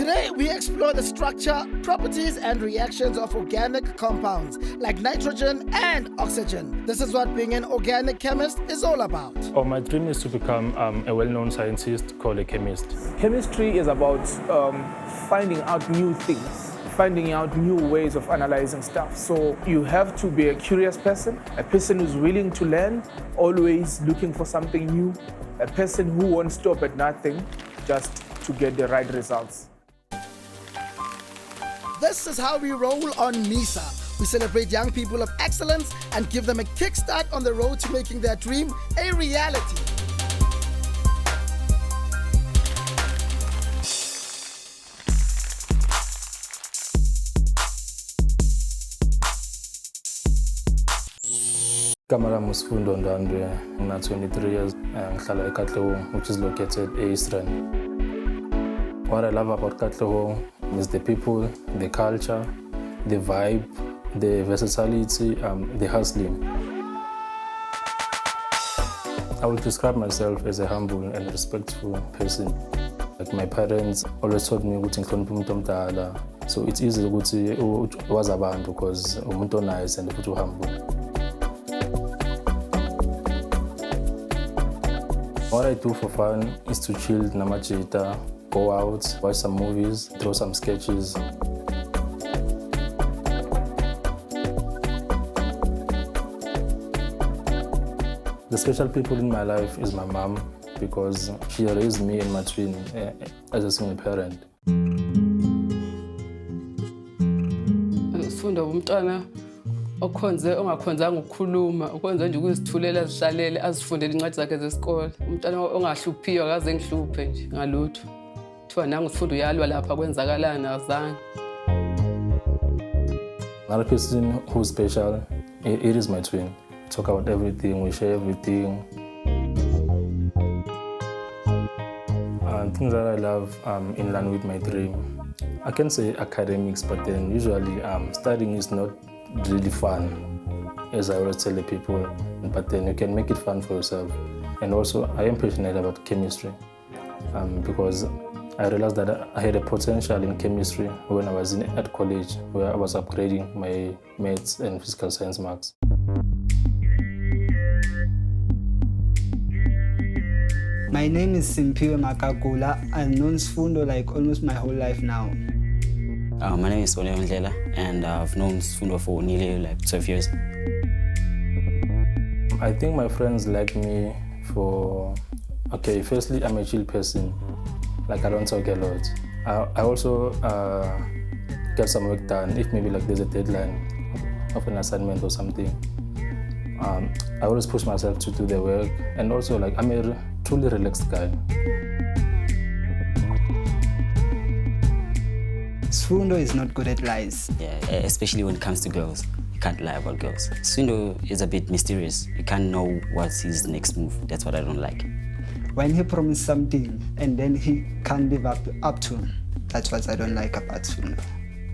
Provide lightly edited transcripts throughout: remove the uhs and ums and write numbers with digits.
Today, we explore the structure, properties, and reactions of organic compounds like nitrogen and oxygen. This is what being an organic chemist is all about. Oh, my dream is to become a well-known scientist called a chemist. Chemistry is about finding out new things, finding out new ways of analyzing stuff. So you have to be a curious person, a person who's willing to learn, always looking for something new, a person who won't stop at nothing just to get the right results. This is how we roll on NMISA. We celebrate young people of excellence and give them a kickstart on the road to making their dream a reality. Igama lami uSifundo Ndandwe, ngina 23 years, ngihlala eKatlehong, which is located eAstrand. What I love about Katlehong is the people, the culture, the vibe, the versatility, the hustling. I would describe myself as a humble and respectful person. Like my parents always taught me ukuthi ngihloniphe umuntu omdala. So it's easy ukuthi wazi abantu because umuntu nice and futhi humble. What I do for fun is to chill namajita, go out, watch some movies, draw some sketches. The special people in my life is my mom because she raised me and my twin as a single parent. Sifunda umntwana okhonze ongakhonzanga ukukhuluma, ukwenza nje ukuzithulela azihlalele azifundele incwadi zakhe zesikole. Umntwana ongahluphiyo akaze ngihluphe nje ngalutho. Kuthiwa nangu sifunda uyalwa lapha kwenzakalana azange. Another person who's special, it is my twin. We talk about everything, we share everything. And things that I love in line with my dream. I can say academics, but then usually studying is not really fun, as I always tell the people, but then you can make it fun for yourself. And also, I am passionate about chemistry because I realized that I had a potential in chemistry when I was at college, where I was upgrading my maths and physical science marks. My name is Simpiwe Makagula. I've known Sifundo like almost my whole life now. My name is Ole Ndlela, and I've known Sifundo for nearly like 12 years. I think my friends like me for, okay, firstly, I'm a chill person. Like I don't talk a lot. I also get some work done if maybe like there's a deadline of an assignment or something. I always push myself to do the work, and also like I'm a truly relaxed guy. Sifundo is not good at lies. Yeah, especially when it comes to girls. You can't lie about girls. Sifundo is a bit mysterious. You can't know what's his next move. That's what I don't like. When he promises something and then he can't live up to, that's what I don't like about Sifundo.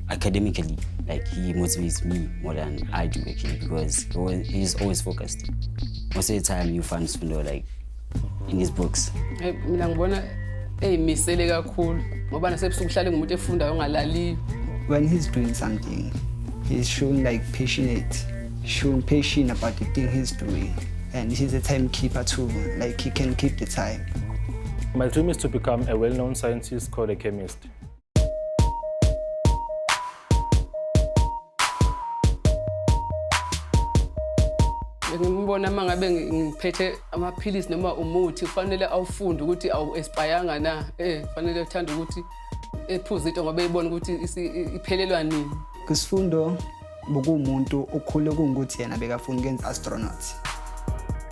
Academically, like he motivates me more than I do actually because he's always focused. Most of the time you find Sifundo like in his books. Mina ngibona eyimisele kakhulu ngoba nasebusuku uhlale ngumuntu efundayo ongalali. When he's doing something, he's showing like showing patient about the thing he's doing. And he's a timekeeper too, like he can keep the time. My dream is to become a well-known scientist called a chemist. Ngibona mangabe ngiphethe amaphilisi noma umuthi kufanele awufunde ukuthi awu-expiranga na, kufanele uthande ukuthi ephuze into ngoba eyibona ukuthi iphelelwa nini. KuSifundo bokumuntu okhule kungukuthi yena bekafuna ukwenza astronaut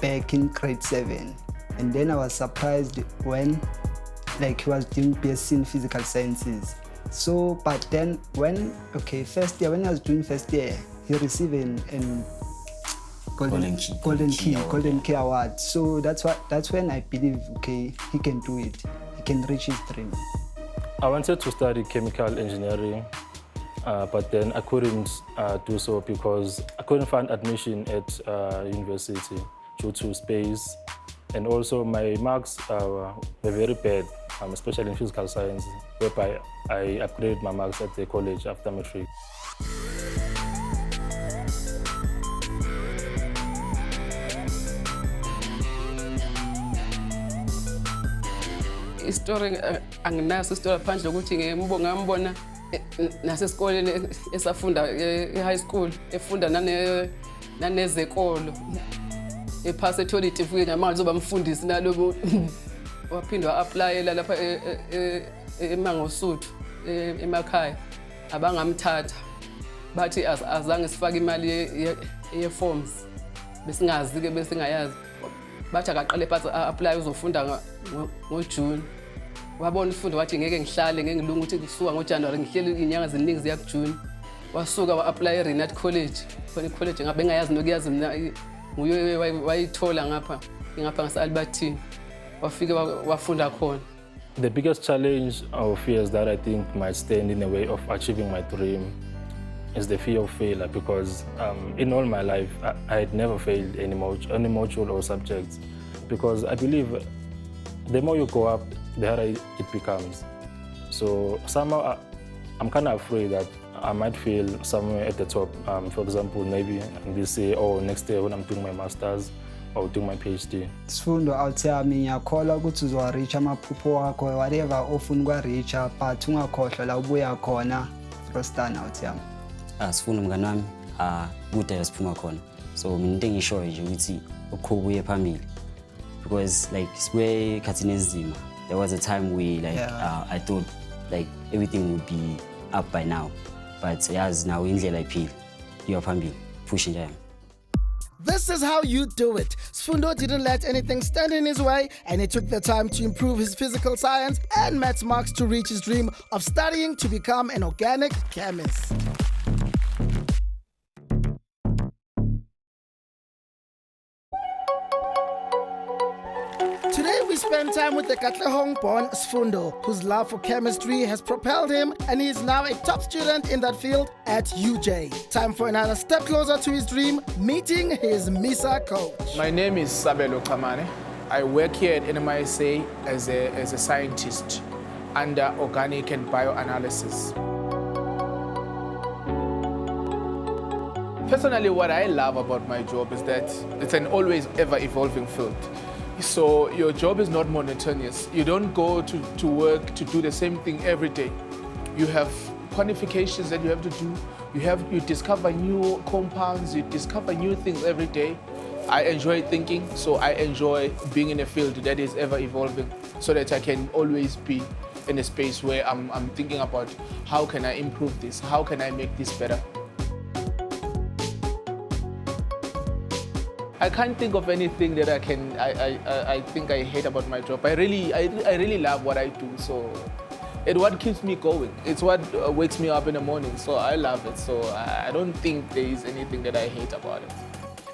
back in grade 7, and then I was surprised when like he was doing BSc in physical sciences. So but then when first year when I was doing first year, he received an Golden Key Award. So that's when I believe he can do it. He can reach his dream. I wanted to study chemical engineering, but then I couldn't do so because I couldn't find admission at university due to space And also my marks were very bad, especially in physical science, whereby I upgraded my marks at the college after matric. Istory anginaso istory phandle ukuthi ngambona nasesikoleni esafunda e-high school efunda nanezekolo ephase etholiti futhi namanje uzoba mfundisi nalobo waphindwa applyela lapha eMangosuthu emakhaya abangamthatha bathi azange sifake imali ye-forms besingazi ke besingayazi bathi akaqale phansi apply uzofunda ngoJune wabona ifundo wathi ngeke ngihlale ngeke ngilunga ukuthi kusuka ngoJanuary ngihleli inyanga eziningi ziya kuJune wasuka wa-apply eRenat College khona icollege ngabe engayazi nokuyazi mina nguye wayithola ngapha ngase-Albertine wafika wafunda khona. The biggest challenge or fears that I think might stand in the way of achieving my dream is the fear of failure, because in all my life I had never failed any module or subject, because I believe the more you go up, the harder it becomes. So somehow I'm kind of afraid that I might fail somewhere at the top. For example, maybe this year or next year when I'm doing my master's or doing my PhD. Sifundo awuthami ngiyakholwa ukuthi uzowareach amaphupho wakho whatever ofuna ukwareacha but ungakhohlwa la ubuya khona frostana awuthami. Sifundo mngani wami kude la siphuma khona. So mina into engishoyo nje ukuthi ukuqhubeka phambili, because like sibe khathini ezima. There was a time where I thought like everything would be up by now, but yazi now indlela iphila iyo phambili push njalo. This is how you do it. Sfundo didn't let anything stand in his way, and he took the time to improve his physical science and maths marks to reach his dream of studying to become an organic chemist. Today we spend time with the Katlehong-born Sfundo, whose love for chemistry has propelled him, and he is now a top student in that field at UJ. Time for another step closer to his dream, meeting his MISA coach. My name is Sabelo Kamane. I work here at NMISA as a scientist under organic and bioanalysis. Personally, what I love about my job is that it's an always ever evolving field. So your job is not monotonous. You don't go to work to do the same thing every day. You have quantifications that you have to do. You discover new compounds, you discover new things every day. I enjoy thinking, so I enjoy being in a field that is ever evolving, so that I can always be in a space where I'm thinking about how can I improve this, how can I make this better. I can't think of anything that I think I hate about my job. I really love what I do, so it's what keeps me going. It's what wakes me up in the morning, so I love it. So I don't think there is anything that I hate about it.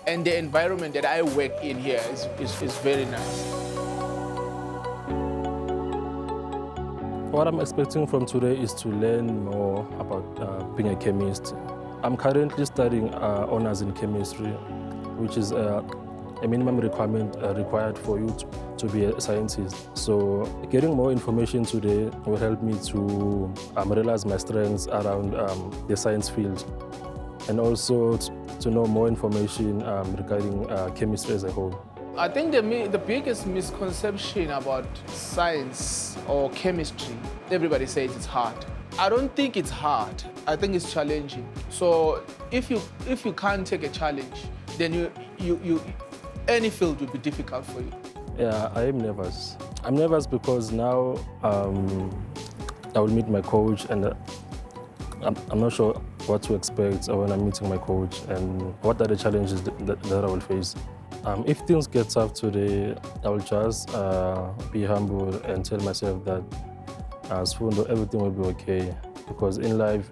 And the environment that I work in here is very nice. What I'm expecting from today is to learn more about being a chemist. I'm currently studying honors in chemistry, which is a minimum requirement required for you to be a scientist. So getting more information today will help me to realize my strengths around the science field, and also to know more information regarding chemistry as a whole. I think the biggest misconception about science or chemistry, everybody says it's hard. I don't think it's hard. I think it's challenging. So if you can't take a challenge, then any field will be difficult for you. Yeah, I am nervous. I'm nervous because now I will meet my coach, and I'm not sure what to expect when I'm meeting my coach and what are the challenges that I will face. If things get tough today, I will just be humble and tell myself that as Fundo, everything will be okay, because in life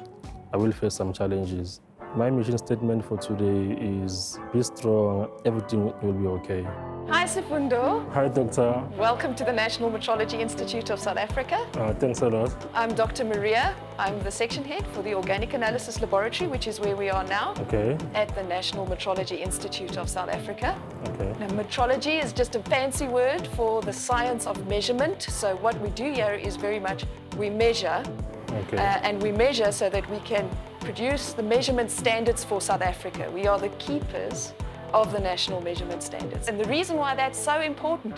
I will face some challenges. My mission statement for today is be strong, everything will be okay. Hi, Sifundo. Hi, Doctor. Welcome to the National Metrology Institute of South Africa. Thanks a lot. I'm Dr. Maria. I'm the section head for the Organic Analysis Laboratory, which is where we are now, Okay. at the National Metrology Institute of South Africa. Okay. Now, metrology is just a fancy word for the science of measurement. So what we do here is very much we measure, Okay. and we measure so that we can produce the measurement standards for South Africa. We are the keepers of the national measurement standards. And the reason why that's so important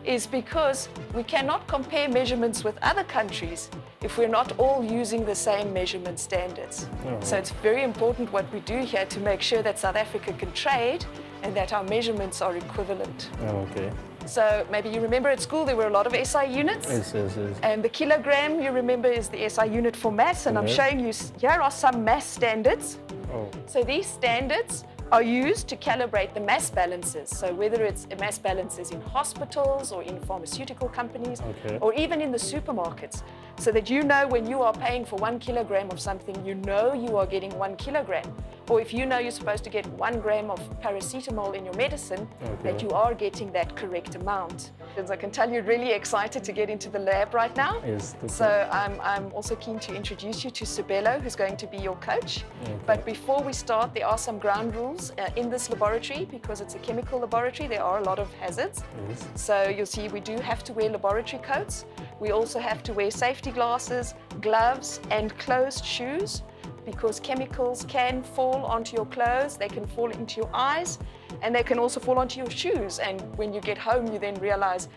is because we cannot compare measurements with other countries if we're not all using the same measurement standards. So it's very important what we do here to make sure that South Africa can trade and that our measurements are equivalent. Okay. So maybe you remember at school there were a lot of SI units. Yes. And the kilogram, you remember, is the SI unit for mass. And I'm Yes. showing you, here are some mass standards. Oh. So these standards are used to calibrate the mass balances. So whether it's mass balances in hospitals or in pharmaceutical companies, Okay. or even in the supermarkets, so that you know when you are paying for 1 kilogram of something, you know you are getting 1 kilogram. Or if you know you're supposed to get 1 gram of paracetamol in your medicine, that you are getting that correct amount. As I can tell, you're really excited to get into the lab right now. Yes. So I'm also keen to introduce you to Sibelo, who's going to be your coach. But before we start, there are some ground rules in this laboratory. Because it's a chemical laboratory, there are a lot of hazards. Yes. So you'll see we do have to wear laboratory coats. We also have to wear safety glasses, gloves, and closed shoes, because chemicals can fall onto your clothes, they can fall into your eyes, and they can also fall onto your shoes. And when you get home, you then realize,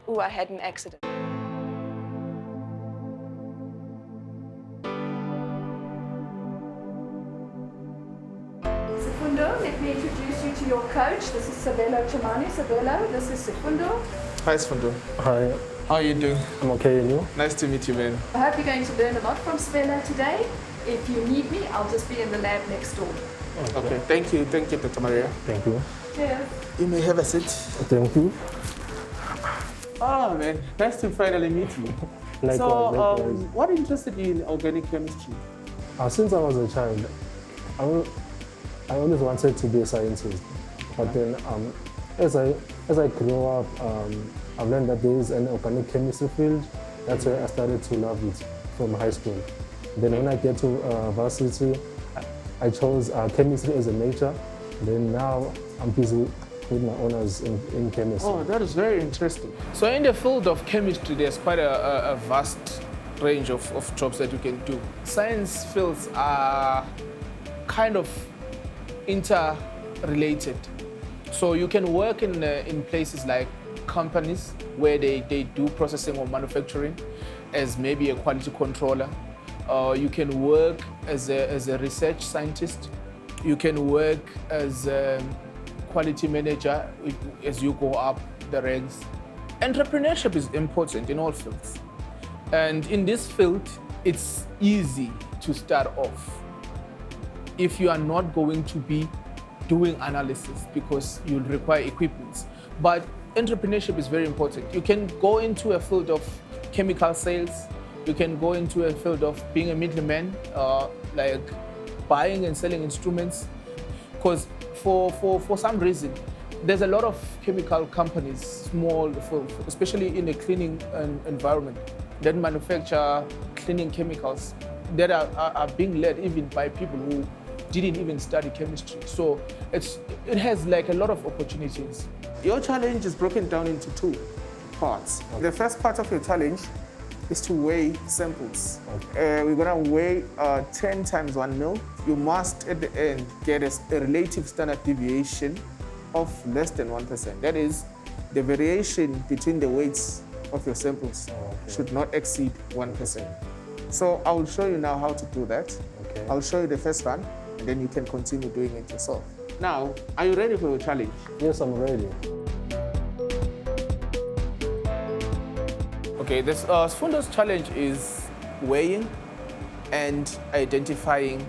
oh, I had an accident. Sifundo, let me introduce you to your coach. This is Sibelo Chamani. Sibelo, this is Sifundo. Hi, Sifundo. Hi. How are you doing? I'm okay, and you? Nice to meet you, man. I hope you're going to learn a lot from Sibelo today. If you need me, I'll just be in the lab next door. Okay, thank you, Dr. Maria. Thank you. Cheers. You may have a seat. Thank you. Oh, man, nice to finally meet you. Likewise. What interested you in organic chemistry? Since I was a child, I always wanted to be a scientist. But then, as I grew up, I've learned that there is an organic chemistry field. That's where I started to love it from high school. Then when I get to varsity, I chose chemistry as a major. Then now I'm busy with my honors in chemistry. Oh, that is very interesting. So in the field of chemistry, there's quite a vast range of jobs that you can do. Science fields are kind of interrelated. So you can work in places like companies where they do processing or manufacturing as maybe a quality controller. You can work as a research scientist. You can work as a quality manager as you go up the ranks. Entrepreneurship is important in all fields. And in this field, it's easy to start off if you are not going to be doing analysis, because you'll require equipment. But entrepreneurship is very important. You can go into a field of chemical sales. You can go into a field of being a middleman, like buying and selling instruments. Because for some reason, there's a lot of chemical companies, small, especially in the cleaning environment, that manufacture cleaning chemicals that are being led even by people who didn't even study chemistry. So it has like a lot of opportunities. Your challenge is broken down into two parts. Okay. The first part of your challenge is to weigh samples. Okay. We're gonna weigh 10 times 1 mil. You must, at the end, get a relative standard deviation of less than 1%. That is, the variation between the weights of your samples should not exceed 1%. So I will show you now how to do that. Okay. I'll show you the first one, and then you can continue doing it yourself. Now, are you ready for your challenge? Yes, I'm ready. Okay, this Sifundo's challenge is weighing and identifying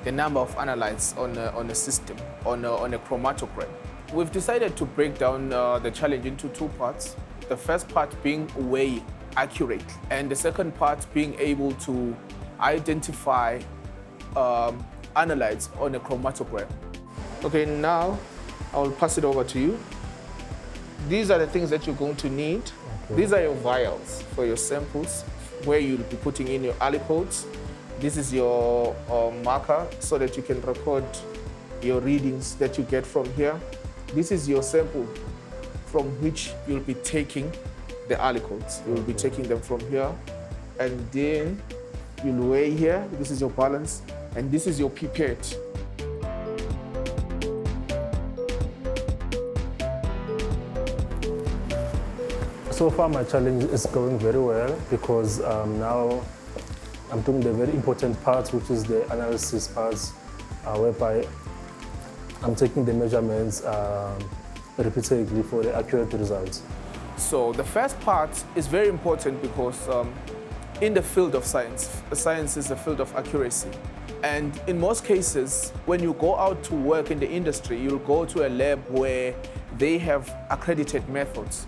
the number of analytes on a system, on a chromatogram. We've decided to break down the challenge into two parts. The first part being weighing accurately, and the second part being able to identify analytes on a chromatogram. Okay, now I will pass it over to you. these are the things that you're going to need. Okay. These are your vials for your samples, where you'll be putting in your aliquots. This is your marker so that you can record your readings that you get from here. This is your sample from which you'll be taking the aliquots. You'll be taking them from here, and then you'll weigh here. This is your balance, and this is your pipette. So far, my challenge is going very well because now I'm doing the very important part, which is the analysis parts, whereby I'm taking the measurements repeatedly for the accurate results. So the first part is very important because in the field of science is a field of accuracy. And in most cases, when you go out to work in the industry, you'll go to a lab where they have accredited methods.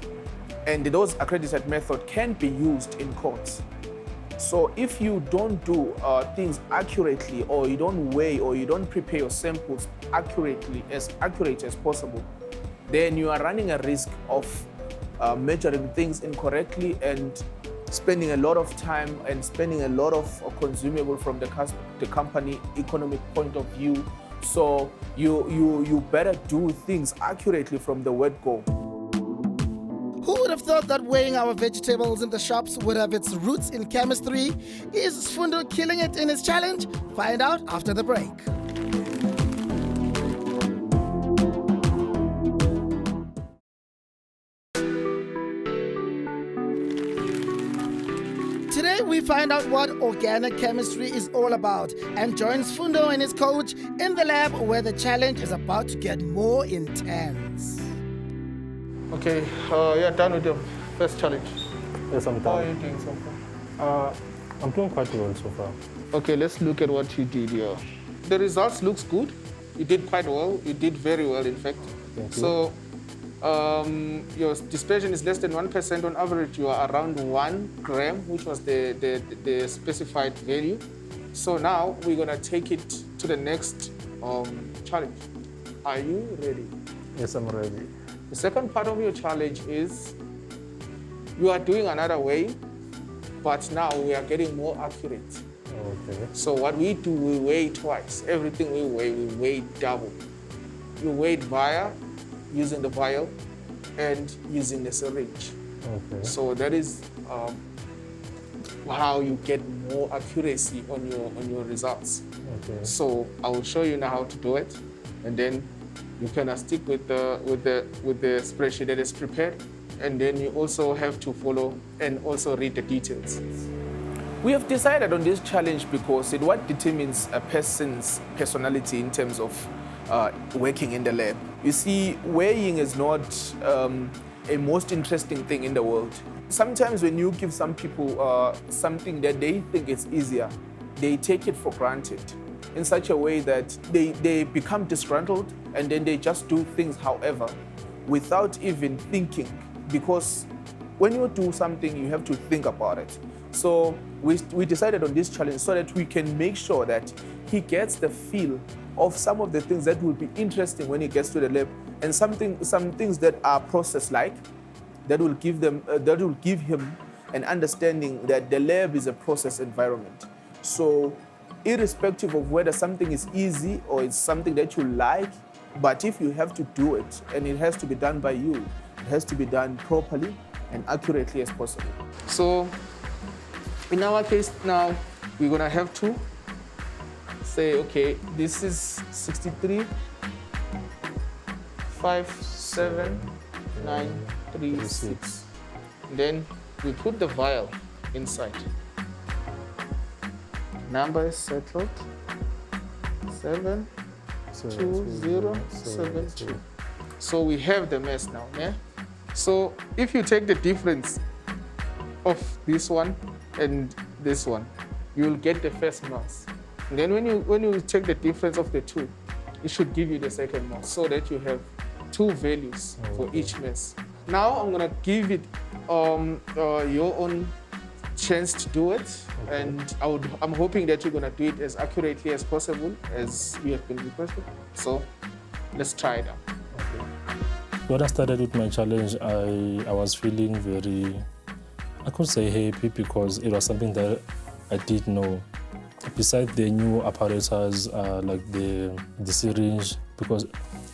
And those accredited methods can be used in courts. So if you don't do things accurately, or you don't weigh, or you don't prepare your samples accurately, as accurate as possible, then you are running a risk of measuring things incorrectly and spending a lot of time and spending a lot of consumable from the company economic point of view. So you better do things accurately from the word go. Who would have thought that weighing our vegetables in the shops would have its roots in chemistry? Is Sfundo killing it in his challenge? Find out after the break. Today we find out what organic chemistry is all about and join Sfundo and his coach in the lab where the challenge is about to get more intense. Okay, you're done with the first challenge. Yes, I'm done. How are you doing so far? I'm doing quite well so far. Okay, let's look at what you did here. The results looks good. You did quite well. You did very well, in fact. Thank you. So your dispersion is less than 1%. On average, you are around 1 gram, which was the specified value. So now we're gonna take it to the next challenge. Are you ready? Yes, I'm ready. The second part of your challenge is you are doing another way, but now we are getting more accurate. Okay. So what we do, we weigh twice. Everything we weigh double. You weigh via using the vial and using the syringe. Okay. So that is how you get more accuracy on your results. Okay. So I will show you now how to do it, and then you can stick with the spreadsheet that is prepared, and then you also have to follow and also read the details. We have decided on this challenge because it's what determines a person's personality in terms of working in the lab. You see, weighing is not a most interesting thing in the world. Sometimes when you give some people something that they think is easier, they take it for granted in such a way that they become disgruntled, and then they just do things however without even thinking, because when you do something you have to think about it. So we decided on this challenge so that we can make sure that he gets the feel of some of the things that will be interesting when he gets to the lab, and some things that are process-like that will give him an understanding that the lab is a process environment. So irrespective of whether something is easy or it's something that you like, but if you have to do it and it has to be done by you, it has to be done properly and accurately as possible. So in our case now, we're gonna have to say, okay, this is 63, 5, 7, 9, 3, 6. Then we put the vial inside. Number is settled, 72072. So we have the mass now, yeah? So if you take the difference of this one and this one, you'll get the first mass. And then when you take the difference of the two, it should give you the second mass, so that you have two values for each mass. Now I'm gonna give it your own chance to do it, and I'm hoping that you're gonna do it as accurately as possible as you have been requested. So let's try it out. When I started with my challenge, I was feeling very, I could say happy, because it was something that I did know. Besides the new apparatus, like the syringe, because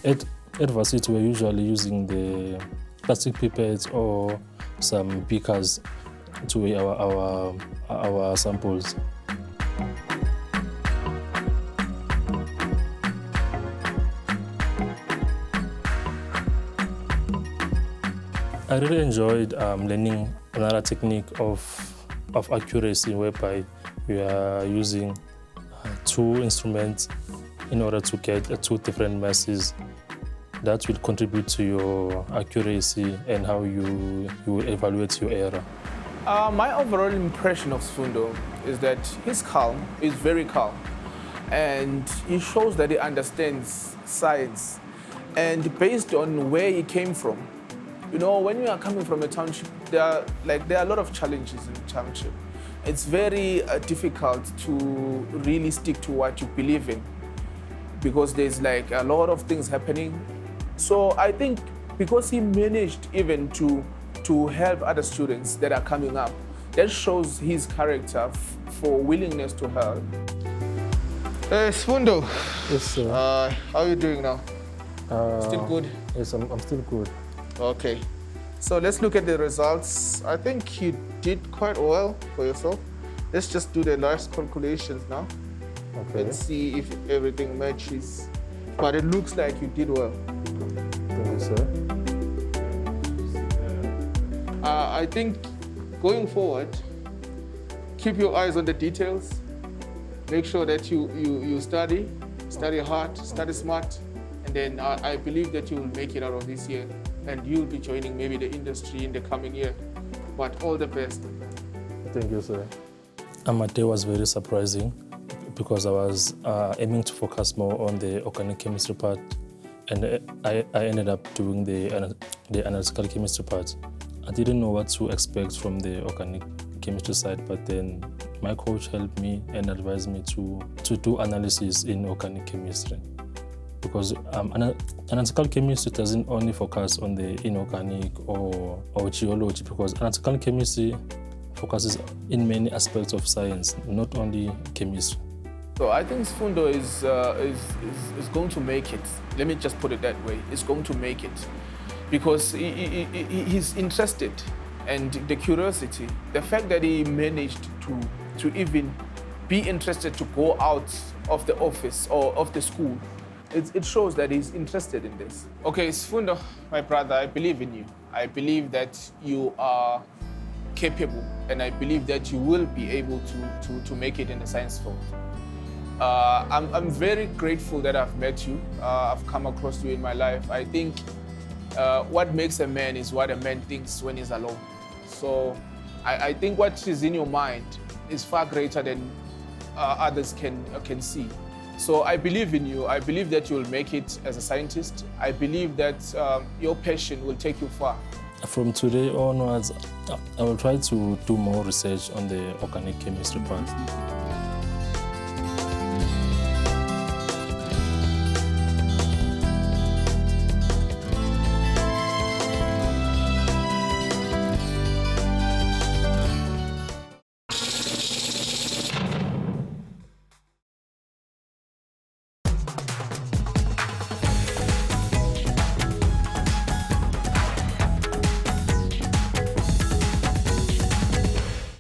at varsity we're usually using the plastic pipettes or some beakers to weigh our samples. I really enjoyed learning another technique of accuracy, whereby we are using two instruments in order to get two different masses. That will contribute to your accuracy and how you will evaluate your error. My overall impression of Sfundo is that he's calm, he's very calm, and he shows that he understands science. And based on where he came from, you know, when you are coming from a township, there are a lot of challenges in the township. It's very difficult to really stick to what you believe in, because there's like a lot of things happening. So I think because he managed even to help other students that are coming up, that shows his character for willingness to help. Sfundo. Yes, sir. How are you doing now? Still good? Yes, I'm still good. Okay. So let's look at the results. I think you did quite well for yourself. Let's just do the last calculations now. Okay. And see if everything matches. But it looks like you did well. Thank you, sir. I think going forward, keep your eyes on the details. Make sure that you study hard, study smart, and then I believe that you will make it out of this year, and you'll be joining maybe the industry in the coming year. But all the best. Thank you, sir. My day was very surprising, because I was aiming to focus more on the organic chemistry part, and I ended up doing the analytical chemistry part. I didn't know what to expect from the organic chemistry side, but then my coach helped me and advised me to do analysis in organic chemistry, because analytical chemistry doesn't only focus on the inorganic or geology, because analytical chemistry focuses in many aspects of science, not only chemistry. So I think Sfundo is going to make it. Let me just put it that way. He's going to make it, because he's interested, and the curiosity, the fact that he managed to even be interested to go out of the office or of the school, it shows that he's interested in this. Okay, Sfundo, my brother, I believe in you. I believe that you are capable, and I believe that you will be able to make it in the science field. I'm very grateful that I've met you. I've come across you in my life. I think what makes a man is what a man thinks when he's alone. So I think what is in your mind is far greater than others can see. So I believe in you. I believe that you will make it as a scientist. I believe that your passion will take you far. From today onwards, I will try to do more research on the organic chemistry part.